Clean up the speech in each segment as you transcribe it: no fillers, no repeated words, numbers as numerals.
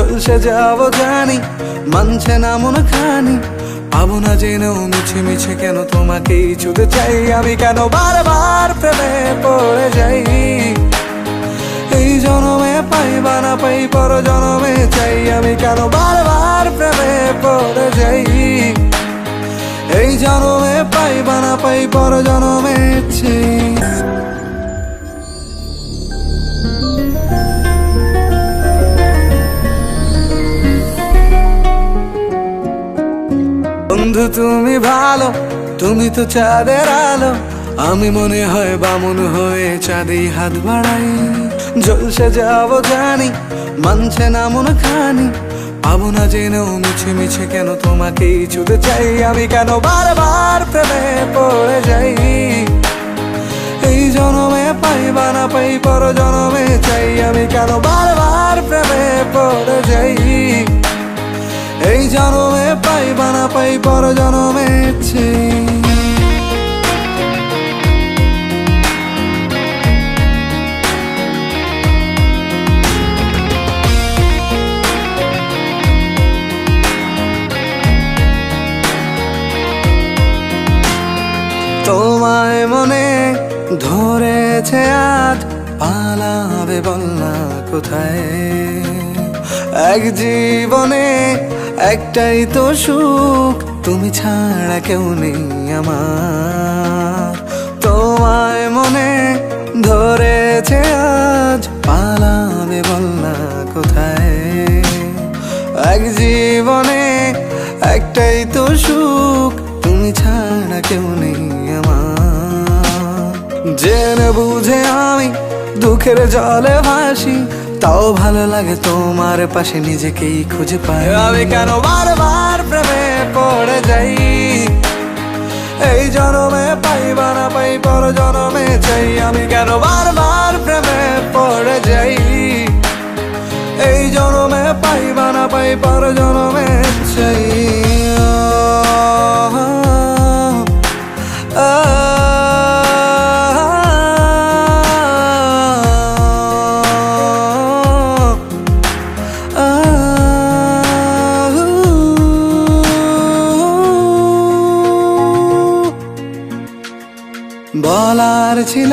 জলসে যাবো জানি, মানছে না মন খানি। পাবো না জেনেও মিছে মিছে কেন তোমাকেই ছুতে চাই আমি, কেন বারবার প্রেমে পড়ে যাই। এই জনমে পাই বা না পাই পর জনমে চাই আমি, কেন বারবার প্রেমে পড়ে যাই। এই জনমে পাই বা না পাই পর জনমে চাই। বন্ধু তুমি ভালো, তুমি তো চাঁদের আলো। আমি মনে হয় বামুন হয়ে চাঁদেই হাত বাড়াই। জলসে যাবো জানি, মানছে না মন খানি। পাবো না জেনেও মিছে মিছে কেন তোমাকেই ছুতে চাই আমি, কেন বারবার প্রেমে পড়ে যাই। এই জনমে পাই বা না পাই পর জনমে চাই আমি, কেন বারবার প্রেমে পড়ে যাই। এই জনমে পাই বা না পাই পর জনমে চাই। তোমায় মনে ধরেছে আজ, পালাবে বল না কোথায়। এক জীবনে একটাই তো সুখ, তুমি ছাড়া কেউ নেই আমার। তোমায় মনে ধরেছে আজ, পালাবে বল না কোথায়। এক জীবনে একটাই তো সুখ, তুমি ছাড়া কেউ নেই আমার। জেনে বুঝে আমি দুঃখের জলে ভাসি, তাও ভালো লাগে তোমার পাশে নিজেকেই খুঁজে পাই আমি, কেন বারবার প্রেমে পড়ে যাই। এই জনমে পাই বা না পাই পর জনমে চাই আমি, কেন বারবার প্রেমে পড়ে যাই। এই জনমে পাই বা না পাই পর জনমে চাই। বলার ছিল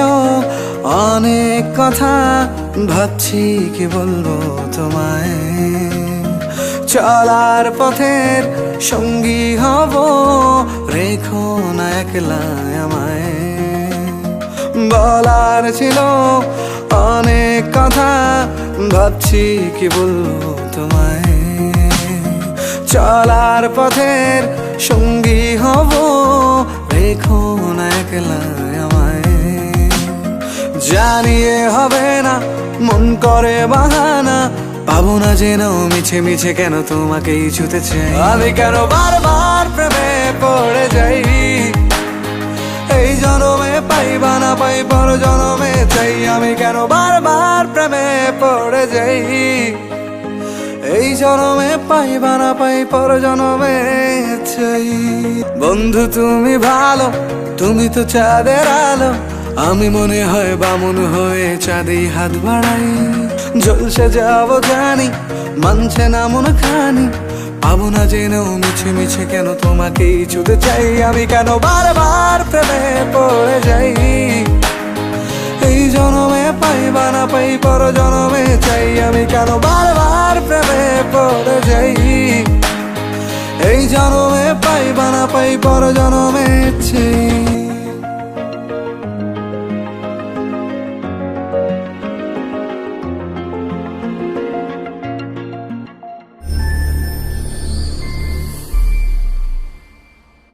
অনেক কথা, ভাবছি কি বলবো তোমায়। চলার পথের সঙ্গী হব, রেখো না একলা আমায়। বলার ছিল অনেক কথা, ভাবছি কি বলবো তোমায়। চলার পথের সঙ্গী হব, রেখো না একলা আমায়। জানিয়ে হবে না মন করে বাহানা, পাবো না জেনেও মিছে মিছে কেন তোমাকেই ছুতে চাই আমি, কেন বারবার প্রেমে পড়ে যাই। এই জনমে পাই বা না পাই পর জনমে চাই আমি, কেন বারবার প্রেমে পড়ে যাই। এই জনমে পাই বা না পাই পর জনমে চাই। বন্ধু তুমি ভালো, তুমি তো চাঁদের আলো। আমি মনে হয় বামুন হয়ে চাঁদেই হাত বাড়াই। জলসে যাবো জানি, মানছে না মন খানি। পাবো না জেনেও মিছে মিছে কেন তোমাকেই ছুতে চাই আমি, কেন বারবার প্রেমে পড়ে যাই। এই জনমে পাই বা না পাই পর জনমে চাই আমি, কেন বারবার প্রেমে পড়ে যাই। এই জনমে পাই বা না পাই পর জনমে